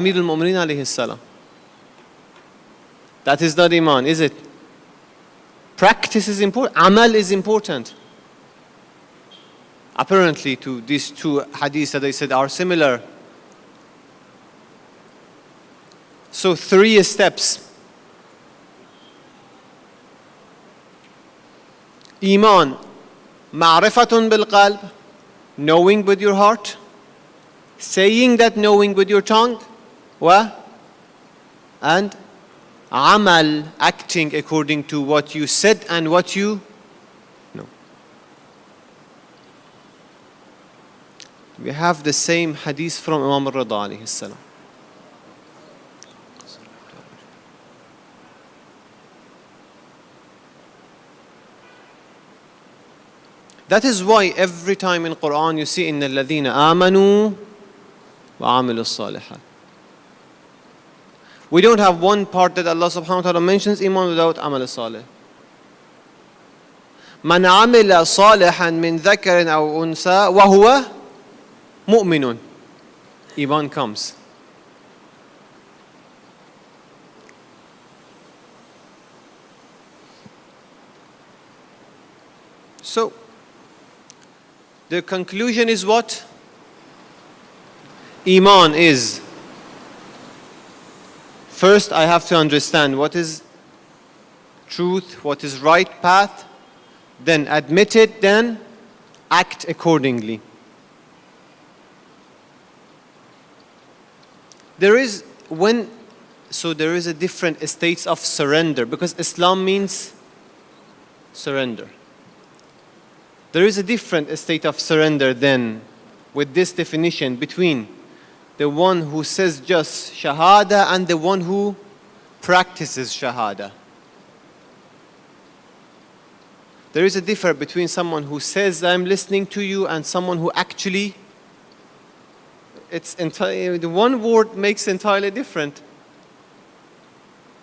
Amirul Mu'mineen alayhi salam. That is not iman, is it? Practice is important. Amal is important. Apparently, to these two hadiths that I said are similar. So 3 steps. Iman, ma'rifatun bil qalb, knowing with your heart, saying that knowing with your tongue, and amal, acting according to what you said and what you know. We have the same hadith from Imam al-Rida alayhi salam. That is why every time in Quran you see إِنَّ الَّذِينَ آمَنُوا وَعَمِلُوا الصَّالِحَاتِ. We don't have one part that Allah subhanahu wa ta'ala mentions iman without amal salih. مَنْ عَمِلَ صَالِحًا مِنْ ذَكَرٍ أَوْ أُنْثَى وَهُوَ مُؤْمِنٌ. Iman comes. So, the conclusion is what? Iman is, first I have to understand what is truth, what is right path, then admit it, then act accordingly. There is a different states of surrender, because Islam means surrender. There is a different state of surrender then, with this definition, between the one who says just shahada and the one who practices shahada. There is a difference between someone who says I'm listening to you and someone who actually, the one word makes entirely different.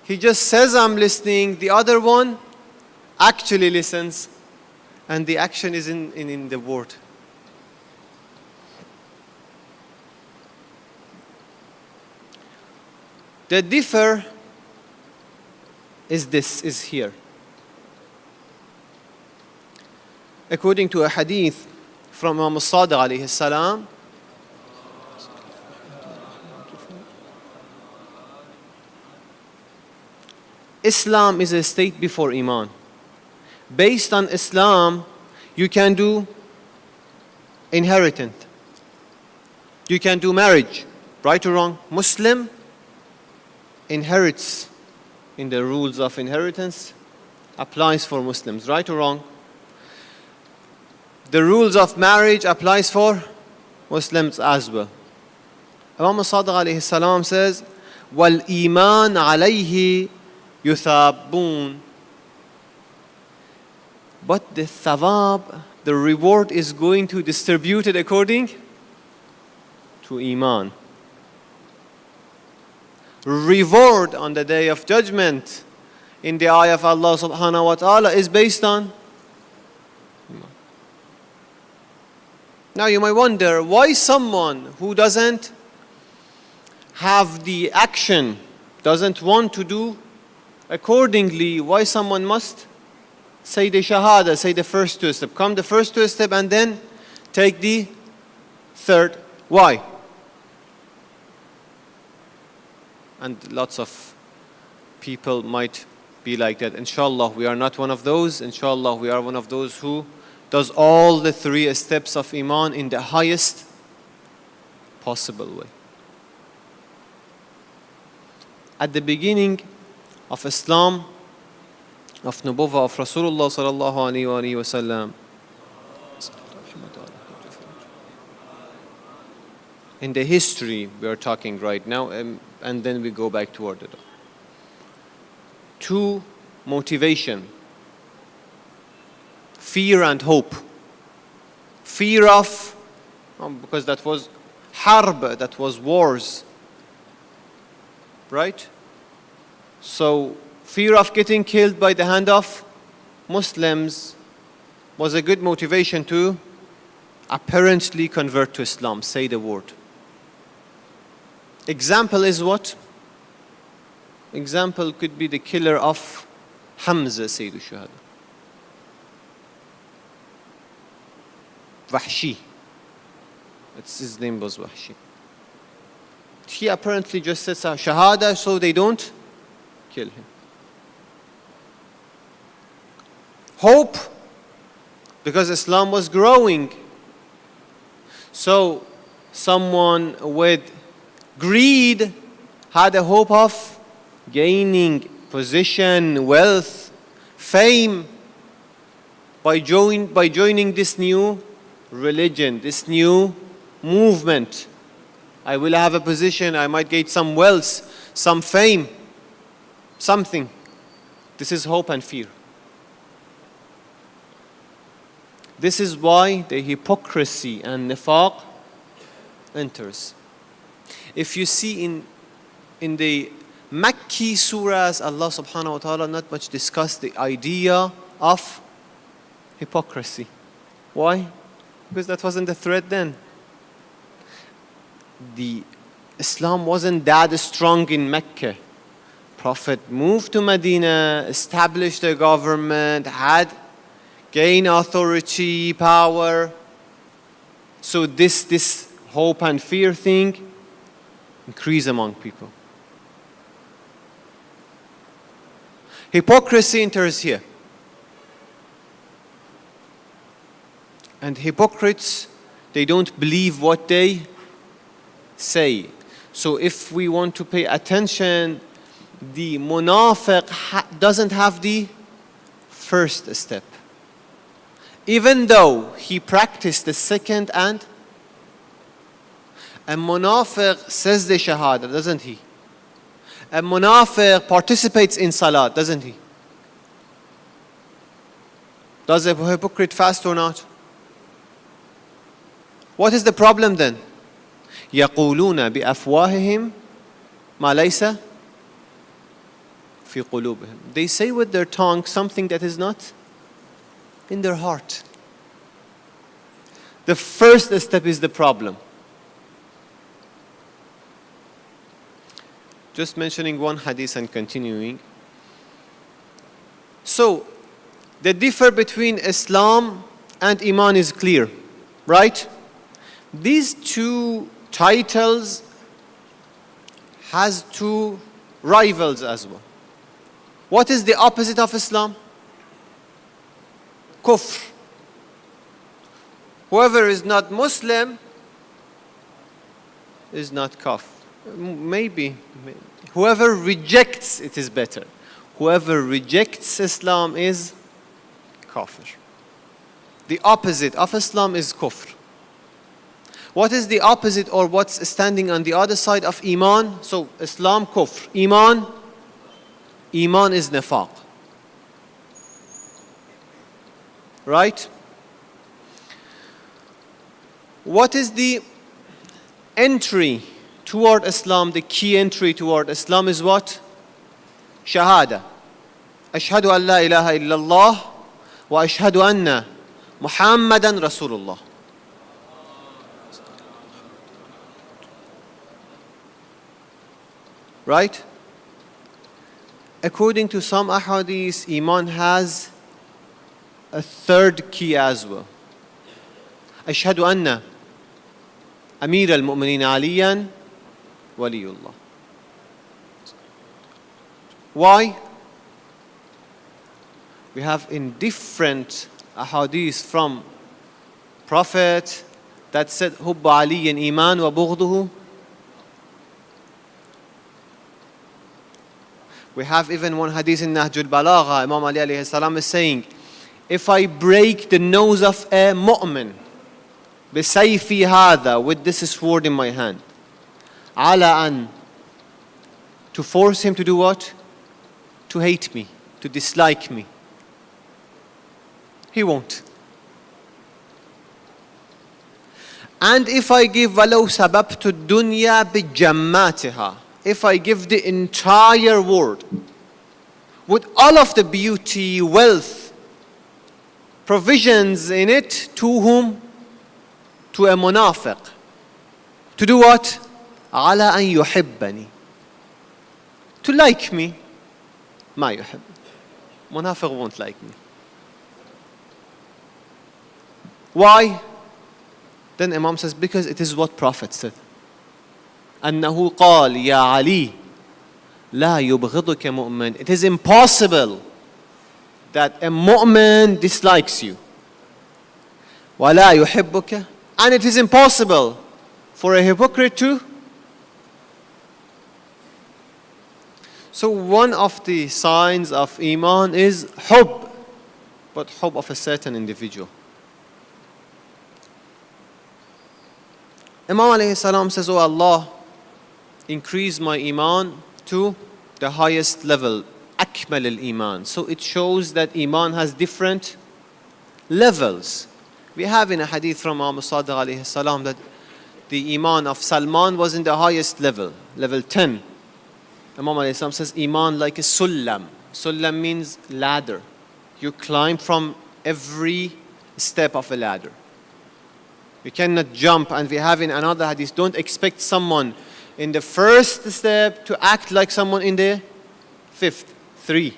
He just says I'm listening, the other one actually listens, and the action is in the word. The differ is here. According to a hadith from Imam Sadiq alayhi salam, Islam is a state before Iman. Based on Islam, you can do inheritance. You can do marriage, right or wrong. Muslim inherits in the rules of inheritance, applies for Muslims, right or wrong. The rules of marriage applies for Muslims as well. Imam Sadiq alayhi salam says, "Wal iman alayhi yuthabun." But the thawab, the reward, is going to distribute it according to iman. Reward on the day of judgment in the eye of Allah subhanahu wa ta'ala is based on iman. Now you might wonder why someone who doesn't have the action, doesn't want to do accordingly, why someone must say the shahada, say the first 2 steps, come the first 2 steps and then take the third. Why? And lots of people might be like that. Inshallah, we are not one of those. Inshallah, we are one of those who does all the 3 steps of Iman in the highest possible way. At the beginning of Islam, of Nubuwwah of Rasulullah sallallahu alaihi wasallam, in the history we are talking right now, and then we go back toward it. 2 motivation: fear and hope. Fear of, because that was harb, that was wars, right? So fear of getting killed by the hand of Muslims was a good motivation to apparently convert to Islam, say the word. Example is what? Example could be the killer of Hamza, Sayyid al-Shuhada. Wahshi. His name was Wahshi. He apparently just says Shahada so they don't kill him. Hope, because Islam was growing. So someone with greed had a hope of gaining position, wealth, fame by joining this new religion, this new movement. I will have a position, I might get some wealth, some fame, something. This is hope and fear. This is why the hypocrisy and nifaq enters. If you see in the Makki surahs, Allah subhanahu wa ta'ala not much discussed the idea of hypocrisy. Why? Because that wasn't the threat then. The Islam wasn't that strong in Mecca. Prophet moved to Medina, established a government, had gained authority, power. So this hope and fear thing increase among people. Hypocrisy enters here. And hypocrites, they don't believe what they say. So if we want to pay attention, the munafiq doesn't have the first step. Even though he practiced the second and a munafiq says the shahada, doesn't he? A munafiq participates in salat, doesn't he? Does a hypocrite fast or not? What is the problem then? يقولون بأفواههم ما ليس في قلوبهم. They say with their tongue something that is not in their heart. The first step is the problem. Just mentioning one hadith and continuing. So, the difference between Islam and Iman is clear, right? These two titles has two rivals as well. What is the opposite of Islam? Kufr. Whoever is not Muslim is not kafir. Maybe. Whoever rejects it is better. Whoever rejects Islam is kafir. The opposite of Islam is kufr. What is the opposite or what's standing on the other side of Iman? So Islam, kufr. Iman is nifaq. Right? What is the entry toward Islam? The key entry toward Islam is what? Shahada. Ashhadu an la ilaha illallah wa ashhadu anna Muhammadan Rasulullah. Right? According to some ahadith, Iman has a third key as well. Ashhadu anna Amir al-Mu'minin Aliyan Waliyullah. Why? We have in different ahadith from Prophet that said Hubba Aliyan Iman wa bughduhu. We have even one hadith in Nahjul Balagha, Imam Ali alayhi salam is saying, if I break the nose of a mu'min, بسيفي هذا, with this sword in my hand, على أن, to force him to do what? To hate me, to dislike me. He won't. And if I give وَلَوْ سَبَبْتُ الدُّنْيَا بِجَمَّاتِهَا, if I give the entire world with all of the beauty, wealth, provisions in it, to whom? To a munafiq. To do what? على أن يحبني. To like me. ما يحب. Munafiq won't like me. Why? Then Imam says, because it is what Prophet said. أنه قال يا علي لا يبغضك مؤمن. It is impossible that a mu'min dislikes you. ولا يحبك. And it is impossible for a hypocrite to. So one of the signs of Iman is hub, but hub of a certain individual. Imam alayhi salam says, oh Allah, increase my Iman to the highest level, akmal al-Iman. So it shows that Iman has different levels. We have in a hadith from Imam Sadiq alayhi salam that the Iman of Salman was in the highest level, level 10. Imam alayhi salam says, Iman like a sullam. Sullam means ladder. You climb from every step of a ladder. You cannot jump. And we have in another hadith, don't expect someone in the first step to act like someone in the fifth, 3.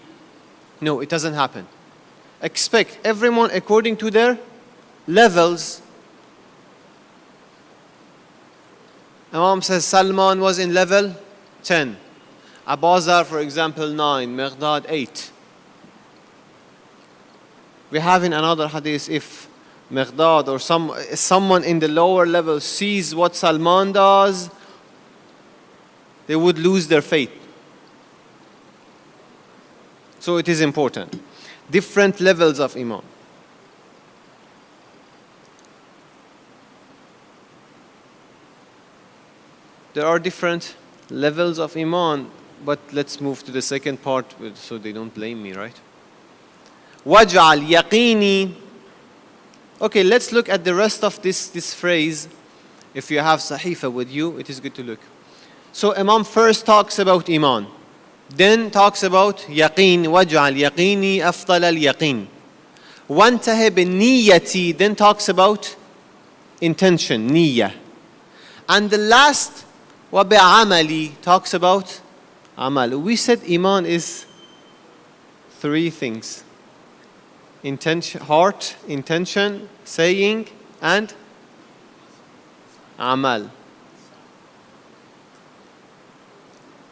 No, it doesn't happen. Expect everyone according to their levels. Imam says Salman was in level 10. Abazar, for example, 9. Miqdad, 8. We have in another hadith, if Miqdad or someone in the lower level sees what Salman does, they would lose their faith. So it is important. Different levels of Iman. There are different levels of Iman, but let's move to the second part so they don't blame me, right? وَاجْعَلْ يَقِينِي. Okay, let's look at the rest of this phrase. If you have Sahifa with you, it is good to look. So Imam first talks about Iman. Then talks about Yaqeen. وَاجْعَلْ يَقِينِي أَفْضَلَ الْيَقِينِ. وَانْتَهِ بِالنِّيَّةِ. Then talks about intention, niyyah. And the last, وَبِعَمَلِ, talks about amal. We said Iman is 3 things. Intention, heart, intention, saying, and amal.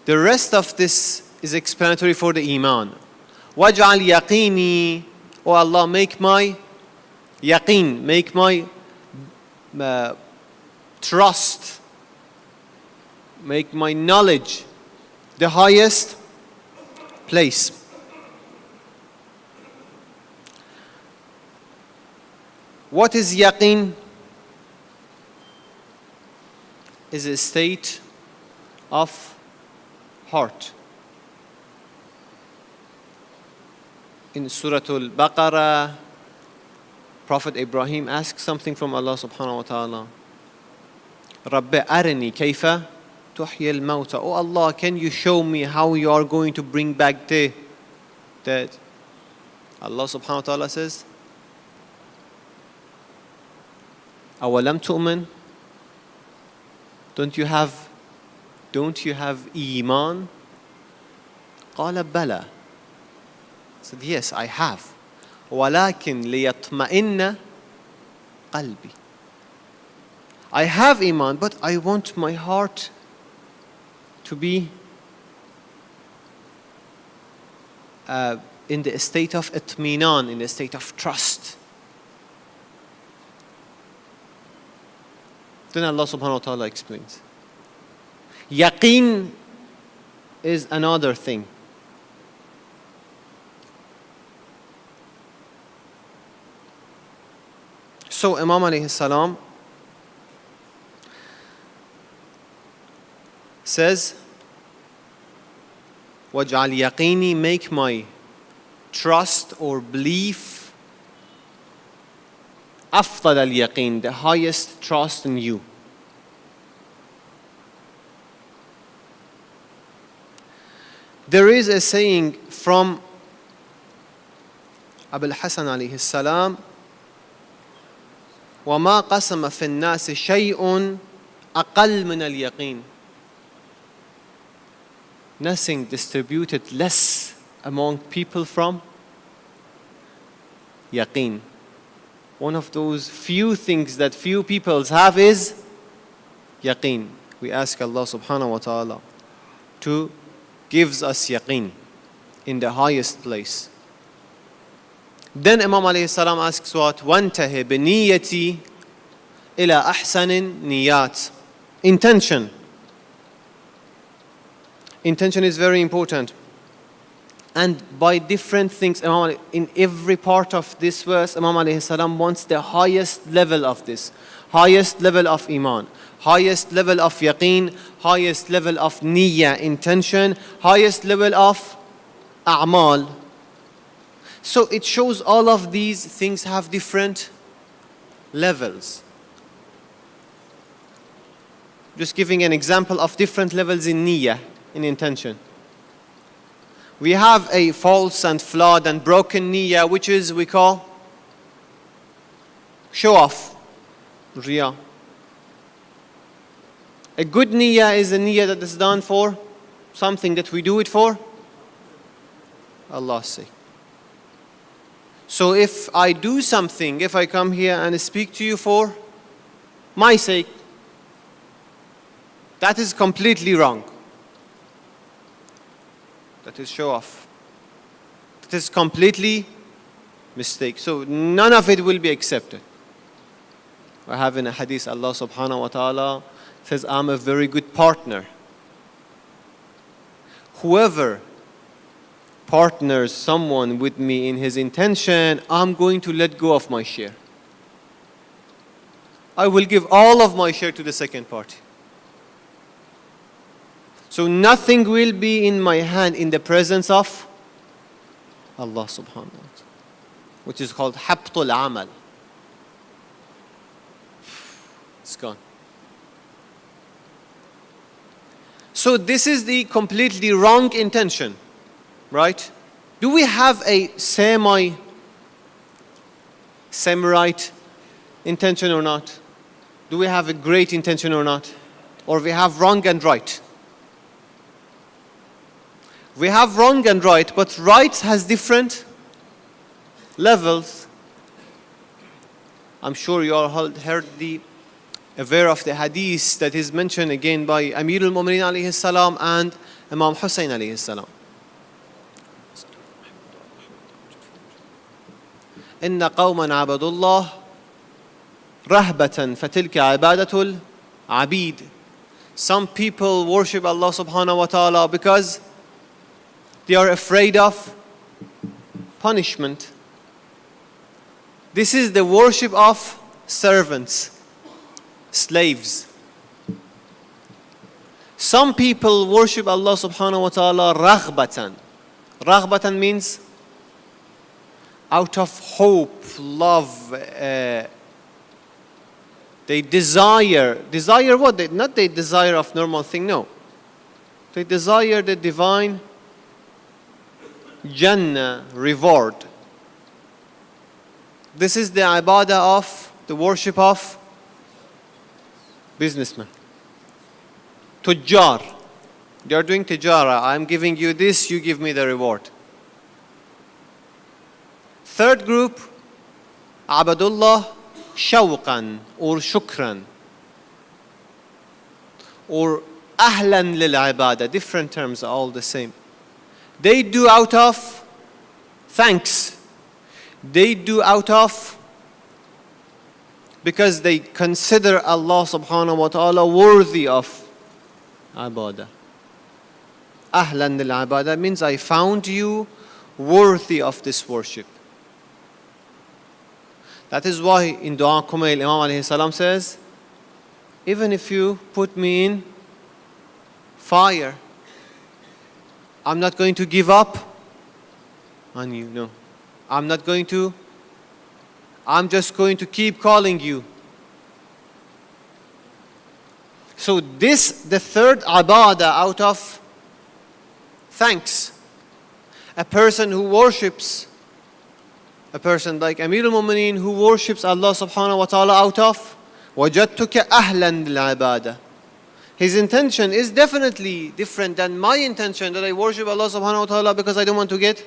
The rest of this is explanatory for the Iman. وَاجْعَلْ يَقِينِي. Oh Allah, make my yaqeen, make my trust, make my knowledge the highest place. What is yaqeen? Is a state of heart. In Surah Al-Baqarah, Prophet Ibrahim asks something from Allah subhanahu wa ta'ala. رَبِّ أَرِنِي كَيْفَ تُحْيِي الْمَوْتَى. Oh Allah, can you show me how you are going to bring back the dead? Allah subhanahu wa ta'ala says, أَوَلَمْ تُؤْمِنْ. Don't you have Iman? قَالَ بَلَى. Said, yes, I have. وَلَكِنْ لِيَطْمَئِنَّ قَلْبِي. I have Iman, but I want my heart to be in the state of itminan, in the state of trust. Then Allah subhanahu wa ta'ala explains. Yaqeen is another thing. So Imam alayhi salam says, وَاجْعَلْ يَقِينِي, make my trust or belief أفضل اليقين, the highest trust in you. There is a saying from Abu al-Hasan alayhi salam, وَمَا قَسَمَ فِي النَّاسِ شَيْءٌ أَقَلْ مِنَ الْيَقِينِ. nothing distributed less among people from yaqeen. One of those few things that few people have is yaqeen. We ask Allah subhanahu wa ta'ala to give us yaqeen in the highest place. Then Imam alayhi salam asks what? وَانْتَهِ بِنِيَّتِي إِلَى أَحْسَنٍ نِيَّاتٍ. Intention. Intention is very important. And by different things, in every part of this verse, Imam alayhi salam wants the highest level of this. Highest level of iman. Highest level of yaqeen. Highest level of niyyah, intention. Highest level of a'mal. So it shows all of these things have different levels. Just giving an example of different levels in niyyah, in intention. We have a false and flawed and broken niyyah, which is we call show off, riya. A good niyyah is a niyyah that is done for something that we do it for Allah's sake. So if I do something, if I come here and speak to you for my sake, that is completely wrong. That is show off. That is completely mistake. So none of it will be accepted. I have in a hadith, Allah subhanahu wa ta'ala says, I'm a very good partner. Whoever partners someone with me in his intention, I'm going to let go of my share. I will give all of my share to the second party. So nothing will be in my hand in the presence of Allah subhanahu wa ta'ala, which is called habtul amal. It's gone. So this is the completely wrong intention, right? Do we have a semi-right intention or not? Do we have a great intention or not? Or we have wrong and right? We have wrong and right, but right has different levels. I'm sure you all heard aware of the hadith that is mentioned again by Amirul Mu'mineen alayhi salam and Imam Hussein alayhi salam. إن قوما عبدوا الله رهبة فتلك عبادة العبيد. Some people worship Allah subhanahu wa ta'ala because they are afraid of punishment. This is the worship of servants, slaves. Some people worship Allah subhanahu wa ta'ala raghbatan. Raghbatan means out of hope, love. They desire what? Not they desire of normal thing, no. They desire the divine Jannah, reward. This is the ibadah of the worship of businessmen. Tujjar. They are doing tijara. I'm giving you this, you give me the reward. Third group, Abadullah shawqan or shukran or ahlan lil ibadah. Different terms are all the same. They do out of thanks. They do out of because they consider Allah subhanahu wa ta'ala worthy of ibadah. Ahlan lil ibadah means I found you worthy of this worship. That is why in Dua Kumail, Imam alayhi salam says, even if you put me in fire, I'm not going to give up on you. No. I'm just going to keep calling you. So this, the third ibadah out of thanks. A person who worships, a person like Amirul Mu'mineen who worships Allah subhanahu wa ta'ala out of وَجَدْتُكَ أَهْلًا لِلْعِبَادَةِ. His intention is definitely different than my intention that I worship Allah subhanahu wa ta'ala because I don't want to get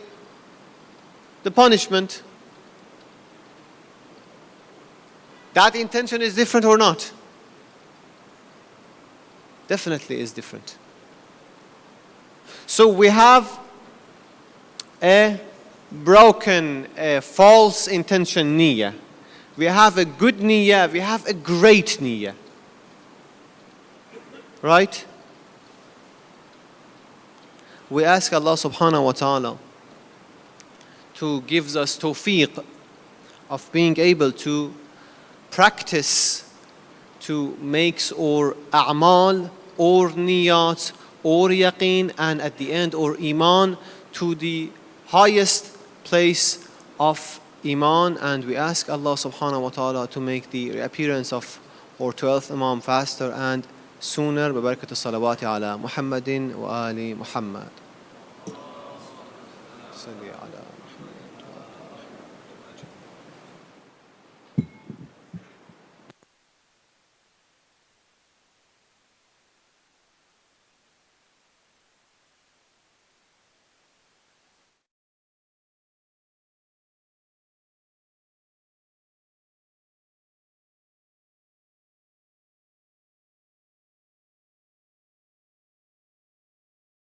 the punishment. That intention is different or not? Definitely is different. So we have a broken, false intention niyyah. We have a good niyyah, we have a great niyyah. Right? We ask Allah subhanahu wa ta'ala to give us tawfiq of being able to practice, to make our a'mal, or niyat, or yaqeen, and at the end, or iman, to the highest place of iman. And we ask Allah subhanahu wa ta'ala to make the reappearance of our 12th Imam faster and sooner. ببركة الصلوات على محمد وآل محمد. صلي على